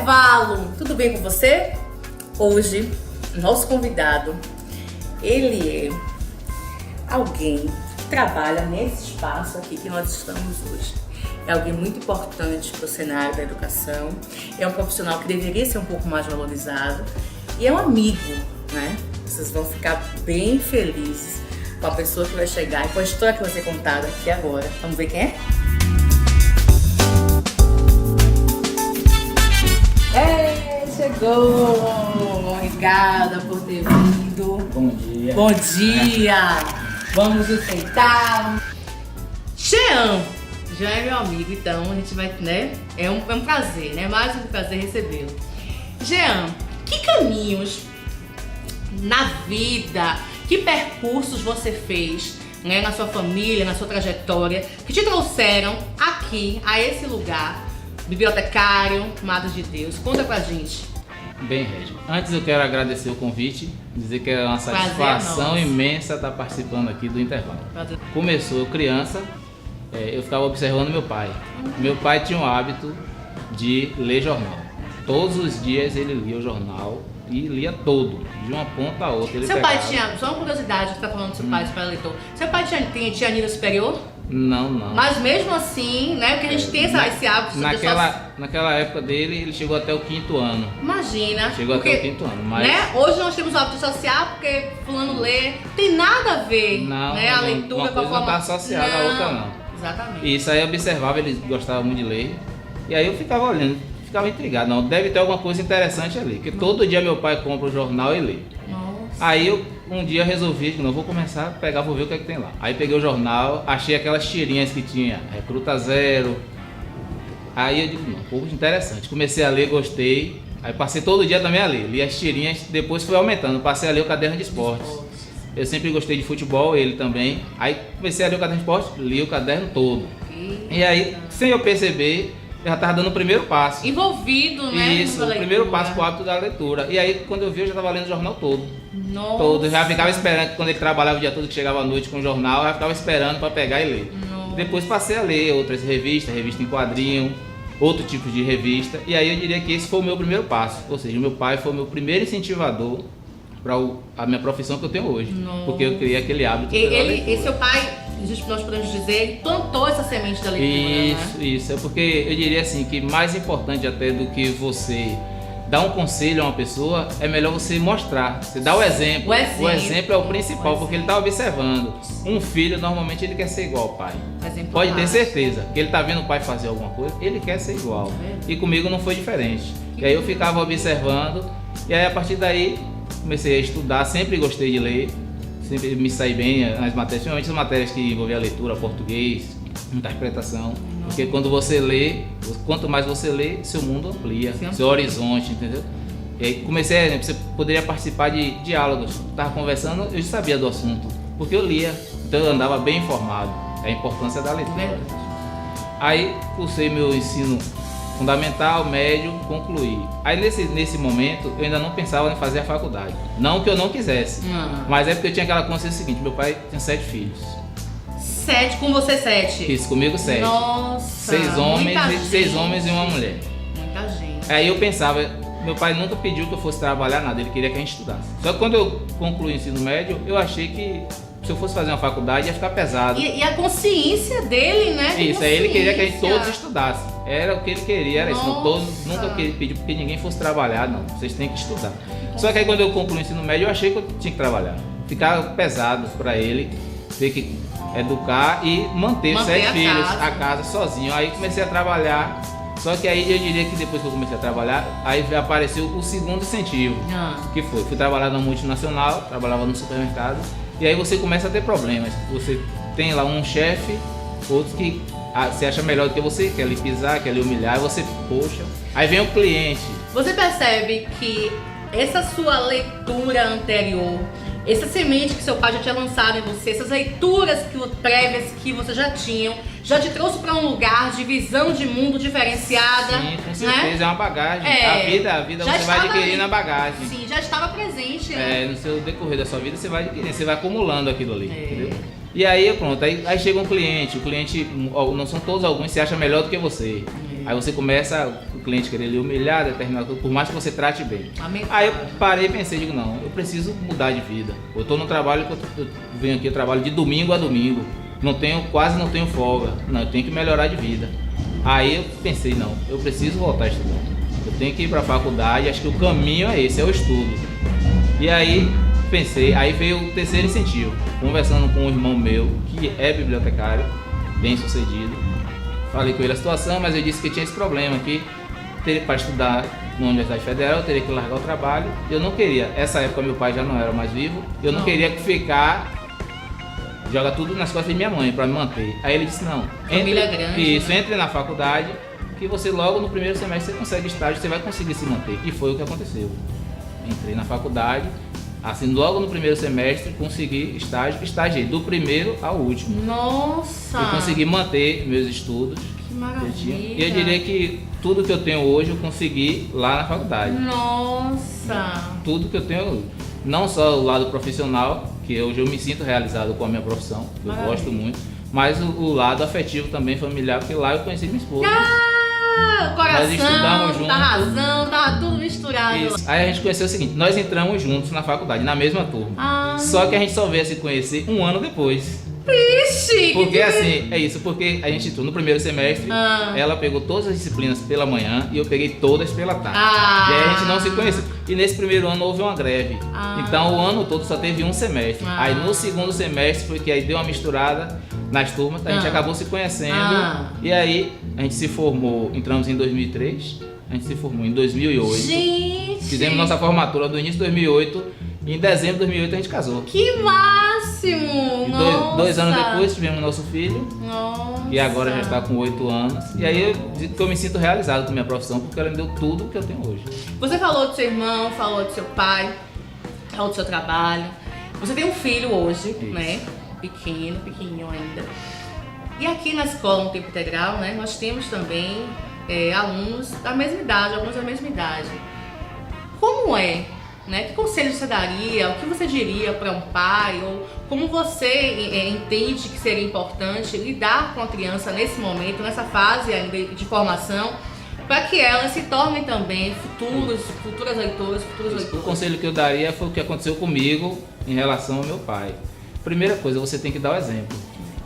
Cavalo, tudo bem com você? Hoje, nosso convidado, ele é alguém que trabalha nesse espaço aqui que nós estamos hoje. É alguém muito importante para o cenário da educação, é um profissional que deveria ser um pouco mais valorizado e é um amigo, né? Vocês vão ficar bem felizes com a pessoa que vai chegar e com a história que vai ser contada aqui agora. Vamos ver quem é? Chegou! Obrigada por ter vindo. Bom dia. Bom dia! Vamos nos sentar. Jean é meu amigo, então a gente vai, né? É um prazer, né? Mais um prazer recebê-lo. Jean, que caminhos na vida, que percursos você fez, né, na sua família, na sua trajetória, que te trouxeram aqui, a esse lugar, bibliotecário, Madre de Deus? Conta pra gente. Bem, Regi, antes eu quero agradecer o convite, dizer que é uma satisfação imensa estar participando aqui do intervalo. Começou criança, eu ficava observando meu pai. Meu pai tinha o hábito de ler jornal. Todos os dias ele lia o jornal e lia todo, de uma ponta a outra. Seu pai tinha, só uma curiosidade, que você tá falando do seu pai, seu pai leitor. Seu pai tinha nível superior? Não. Mas mesmo assim, né, porque a gente tem esse hábito de naquela época dele, ele chegou até o 5º ano. Imagina. Chegou até o 5º ano, mas... Né? Hoje nós temos o hábito de associar porque fulano lê. Tem nada a ver, não, né? A leitura uma com a coisa não está associada à outra, não. Exatamente. E isso aí eu observava, ele gostava muito de ler. E aí eu ficava olhando, ficava intrigado. Não, deve ter alguma coisa interessante ali. Porque todo dia meu pai compra o jornal e lê. Nossa. Aí um dia resolvi, não vou começar a pegar, vou ver o que é que tem lá. Aí peguei o jornal, achei aquelas tirinhas que tinha, Recruta Zero. Aí eu digo, não, pouco interessante. Comecei a ler, gostei. Aí passei todo dia também a ler. Li as tirinhas, depois fui aumentando. Passei a ler o caderno de esportes. Eu sempre gostei de futebol, ele também. Aí comecei a ler o caderno de esportes, li o caderno todo. E aí, sem eu perceber, eu já estava dando o primeiro passo. Envolvido, né? Isso, o primeiro passo para o hábito da leitura. E aí, quando eu vi, eu já estava lendo o jornal todo. Nossa. Todo. Eu já ficava esperando, quando ele trabalhava o dia todo, que chegava à noite com o jornal, eu já ficava esperando para pegar e ler. Nossa. Depois passei a ler outras revistas, revista em quadrinho, outro tipo de revista. E aí eu diria que esse foi o meu primeiro passo. Ou seja, o meu pai foi o meu primeiro incentivador para a minha profissão que eu tenho hoje. Nossa. Porque eu criei aquele hábito pela leitura. E seu pai, nós podemos dizer, ele plantou essa semente da leitura, Isso. É porque eu diria assim, que mais importante até do que você dar um conselho a uma pessoa, é melhor você mostrar, você dá o exemplo. O exemplo é o principal, porque ele está observando. Um filho, normalmente, ele quer ser igual ao pai. Pode ter certeza que ele está vendo o pai fazer alguma coisa, ele quer ser igual. E comigo não foi diferente. E aí eu ficava observando, e aí a partir daí comecei a estudar, sempre gostei de ler, sempre me saí bem nas matérias, principalmente as matérias que envolviam a leitura, português, interpretação. Porque quando você lê, quanto mais você lê, seu mundo amplia, seu horizonte, entendeu? E aí comecei, você poderia participar de diálogos, estava conversando, eu já sabia do assunto, porque eu lia, então eu andava bem informado, a importância da leitura. Aí cursei meu ensino fundamental, médio, concluí. Aí nesse momento eu ainda não pensava em fazer a faculdade, não que eu não quisesse, mas é porque eu tinha aquela consciência seguinte, meu pai tinha 7 filhos. 7, com você 7? Isso, comigo 7. Nossa! 6 homens e uma mulher. Muita gente. Aí eu pensava, meu pai nunca pediu que eu fosse trabalhar nada, ele queria que a gente estudasse. Só que quando eu concluí o ensino médio, eu achei que se eu fosse fazer uma faculdade ia ficar pesado. E a consciência dele, né? Isso, aí ele queria que a gente todos estudassem. Era o que ele queria, era isso. Todos, nunca pediu que ninguém fosse trabalhar, não. Vocês têm que estudar. Só que aí quando eu concluí o ensino médio, eu achei que eu tinha que trabalhar. Ficava pesado para ele, ter que educar e manter os 7 filhos, a casa sozinho. Aí comecei a trabalhar, só que aí eu diria que depois que eu comecei a trabalhar, aí apareceu o segundo incentivo, que fui trabalhar na multinacional, trabalhava no supermercado, e aí você começa a ter problemas. Você tem lá um chefe, outros que você acha melhor do que você, quer lhe pisar, quer lhe humilhar, e você, poxa, aí vem o cliente. Você percebe que essa sua leitura anterior, essa semente que seu pai já tinha lançado em você, essas leituras prévias que você já tinham, já te trouxe para um lugar de visão de mundo diferenciada. Sim, com certeza, né? É uma bagagem. A vida você vai adquirindo a bagagem. Sim, já estava presente, né? No seu decorrer da sua vida você vai adquirindo, você vai acumulando aquilo ali, entendeu? E aí pronto, aí chega um cliente, o cliente, não são todos, alguns se acha melhor do que você. Aí você começa o cliente querer lhe humilhar, determinado coisa, por mais que você trate bem. Lamentável. Aí eu parei e pensei, digo, não, eu preciso mudar de vida. Eu tô no trabalho que eu venho aqui, eu trabalho de domingo a domingo. Quase não tenho folga. Não, eu tenho que melhorar de vida. Aí eu pensei, não, eu preciso voltar a estudar. Eu tenho que ir para a faculdade, acho que o caminho é esse, é o estudo. E aí pensei, aí veio o terceiro incentivo, conversando com um irmão meu, que é bibliotecário, bem sucedido. Falei com ele a situação, mas eu disse que tinha esse problema, que para estudar na Universidade Federal eu teria que largar o trabalho. Eu não queria, essa época meu pai já não era mais vivo, eu não queria joga tudo nas costas de minha mãe para me manter. Aí ele disse, não, entre na faculdade, que você logo no primeiro semestre você consegue estágio, você vai conseguir se manter. E foi o que aconteceu. Entrei na faculdade, assim, logo no primeiro semestre consegui estágio, estagiei do primeiro ao último. Nossa! E consegui manter meus estudos. Que maravilha! E eu diria que tudo que eu tenho hoje eu consegui lá na faculdade. Nossa! Tudo que eu tenho, não só o lado profissional, que hoje eu me sinto realizado com a minha profissão, que eu gosto muito, mas o lado afetivo também, familiar, porque lá eu conheci minha esposa. Coração, nós estudamos juntos. Tá razão, tava tudo misturado. Isso. Aí a gente conheceu o seguinte, nós entramos juntos na faculdade, na mesma turma. Só que a gente só veio a se conhecer um ano depois. Ixi! Porque assim, é isso, porque a gente entrou no primeiro semestre, ela pegou todas as disciplinas pela manhã e eu peguei todas pela tarde. E aí a gente não se conheceu. E nesse primeiro ano houve uma greve. Então o ano todo só teve um semestre. Aí no segundo semestre foi que aí deu uma misturada nas turmas, a gente acabou se conhecendo. E aí a gente se formou, entramos em 2003, a gente se formou em 2008. Gente! Fizemos nossa formatura do início de 2008 e em dezembro de 2008 a gente casou. Que máximo! E dois anos depois tivemos nosso filho. Nossa! E agora já está com 8 anos. E aí eu me sinto realizado com a minha profissão, porque ela me deu tudo o que eu tenho hoje. Você falou do seu irmão, falou do seu pai, falou do seu trabalho. Você tem um filho hoje, né? Pequenininho ainda. E aqui na escola no tempo integral, né? Nós temos também alunos da mesma idade, alguns da mesma idade. Como é? Né? Que conselho você daria? O que você diria para um pai? Ou como você entende que seria importante lidar com a criança nesse momento, nessa fase ainda de formação, para que elas se tornem também futuras leitoras, futuros leitores? O conselho que eu daria foi o que aconteceu comigo em relação ao meu pai. Primeira coisa, você tem que dar o exemplo.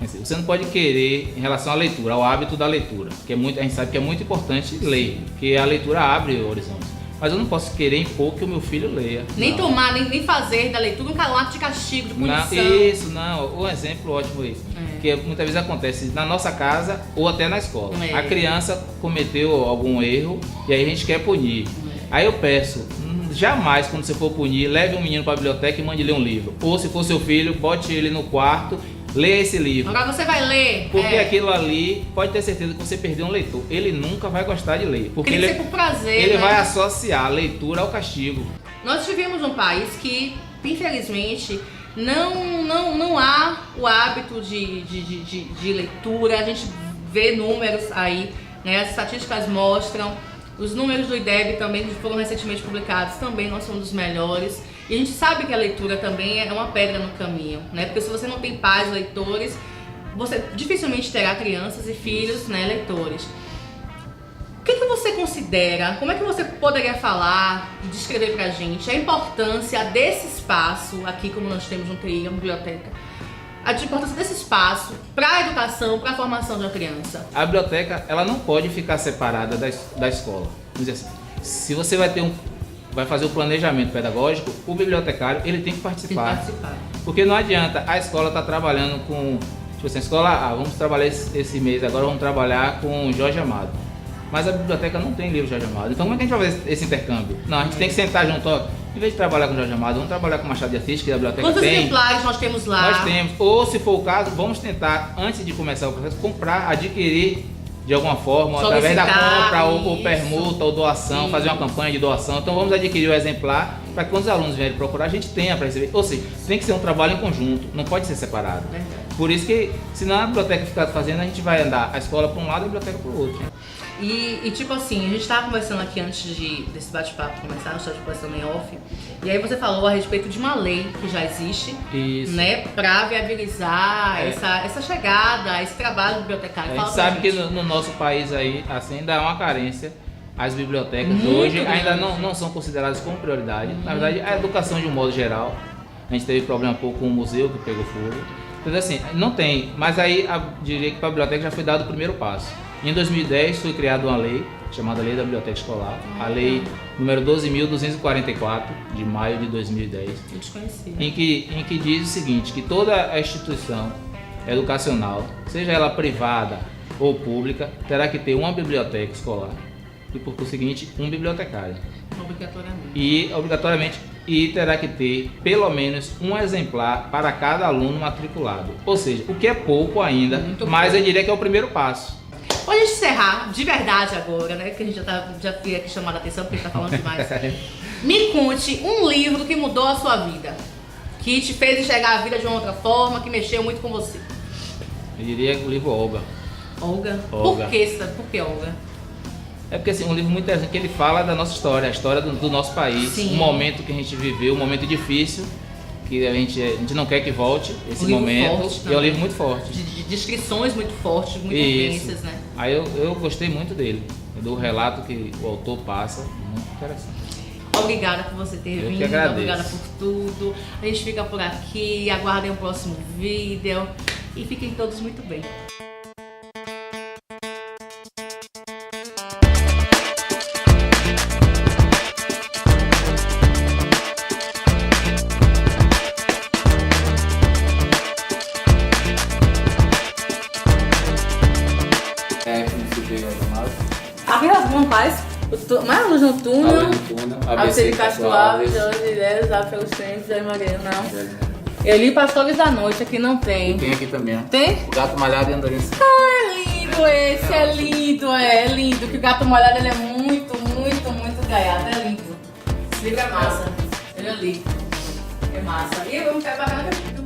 Você não pode querer, em relação à leitura, ao hábito da leitura, que a gente sabe que é muito importante ler, porque a leitura abre horizontes. Mas eu não posso querer impor que o meu filho leia. Nem tomar, nem fazer da leitura um ato de castigo, de punição. Isso, não. Um exemplo ótimo é isso. Que muitas vezes acontece na nossa casa ou até na escola. A criança cometeu algum erro e aí a gente quer punir. Aí eu peço, jamais quando você for punir, leve um menino para a biblioteca e mande ler um livro. Ou se for seu filho, bote ele no quarto, leia esse livro. Agora você vai ler. Porque aquilo ali, pode ter certeza que você perdeu um leitor. Ele nunca vai gostar de ler. Porque tem que ser por prazer, ele né? vai associar a leitura ao castigo. Nós vivemos num país que, infelizmente, não há o hábito de leitura. A gente vê números aí, né? As estatísticas mostram. Os números do IDEB também, que foram recentemente publicados, também não são dos melhores. E a gente sabe que a leitura também é uma pedra no caminho, né? Porque se você não tem pais leitores, você dificilmente terá crianças e filhos, né, leitores. O que você considera, como é que você poderia falar e descrever pra gente a importância desse espaço, aqui como nós temos no TI, a biblioteca, a importância desse espaço para a educação, para a formação de uma criança? A biblioteca, ela não pode ficar separada da escola. Vamos dizer assim, se você vai fazer o planejamento pedagógico, o bibliotecário ele tem que participar. Porque não adianta a escola estar trabalhando com, tipo assim, a escola, vamos trabalhar esse mês, agora vamos trabalhar com Jorge Amado. Mas a biblioteca não tem livro Jorge Amado. Então como é que a gente vai fazer esse intercâmbio? Não, a gente tem que sentar junto, ó, em vez de trabalhar com Jorge Amado, vamos trabalhar com Machado de Assis, que a biblioteca tem. Quantos exemplares nós temos lá? Nós temos. Ou se for o caso, vamos tentar, antes de começar o processo, comprar, adquirir de alguma forma, através da compra, ou permuta, ou doação, fazer uma campanha de doação. Então vamos adquirir o exemplar para que quando os alunos vierem procurar, a gente tenha para receber. Ou seja, tem que ser um trabalho em conjunto, não pode ser separado. Por isso que, se não a biblioteca ficar fazendo, a gente vai andar a escola para um lado e a biblioteca para o outro. E tipo assim, a gente tava conversando aqui antes desse bate-papo começar, nós estávamos conversando em off. E aí você falou a respeito de uma lei que já existe, Isso. né, pra viabilizar essa chegada, esse trabalho bibliotecário. A gente sabe que no nosso país aí, assim, ainda há uma carência. As bibliotecas hoje ainda não são consideradas como prioridade. Na verdade, a educação de um modo geral. A gente teve problema um pouco com o museu que pegou fogo. Então assim, não tem. Mas aí diria que para a biblioteca já foi dado o primeiro passo. Em 2010 foi criada uma lei, chamada Lei da Biblioteca Escolar. A lei número 12.244, de maio de 2010. Eu desconhecia. Em que diz o seguinte, que toda a instituição educacional, seja ela privada ou pública, terá que ter uma biblioteca escolar. E por conseguinte, um bibliotecário. Obrigatoriamente. E terá que ter pelo menos um exemplar para cada aluno matriculado. Ou seja, o que é pouco ainda, mas eu diria que é o primeiro passo. Pode encerrar de verdade agora, né? Que a gente já fica aqui chamando a atenção porque a gente tá falando demais. Me conte um livro que mudou a sua vida, que te fez enxergar a vida de uma outra forma, que mexeu muito com você. Eu diria o livro Olga. Olga? Olga. Por que Olga? É porque assim, um livro muito interessante que ele fala da nossa história, a história do nosso país, Sim. um momento que a gente viveu, um momento difícil, que a gente não quer que volte esse momento. Forte, e é um livro muito forte. De descrições muito fortes, muito intensas, né? Aí eu gostei muito dele, do relato que o autor passa, muito interessante. Obrigada por você ter vindo, obrigada por tudo. A gente fica por aqui, aguardem o próximo vídeo e fiquem todos muito bem. Abre as mãos, paz. Mais a luz no túnel. ABC de Castro Alves, Jorge de Ideias, Zap pelos Tempos, Jair Maria, não. Eu li Pastores da Noite, aqui não tem. Tem aqui também, ó. Tem? O Gato Malhado e Andorinha. Ah, é lindo esse, é lindo. Que o Gato Molhado ele é muito, muito, muito gaiato, é lindo. Esse livro é massa, eu já li. É massa. E eu não quero pagar nada.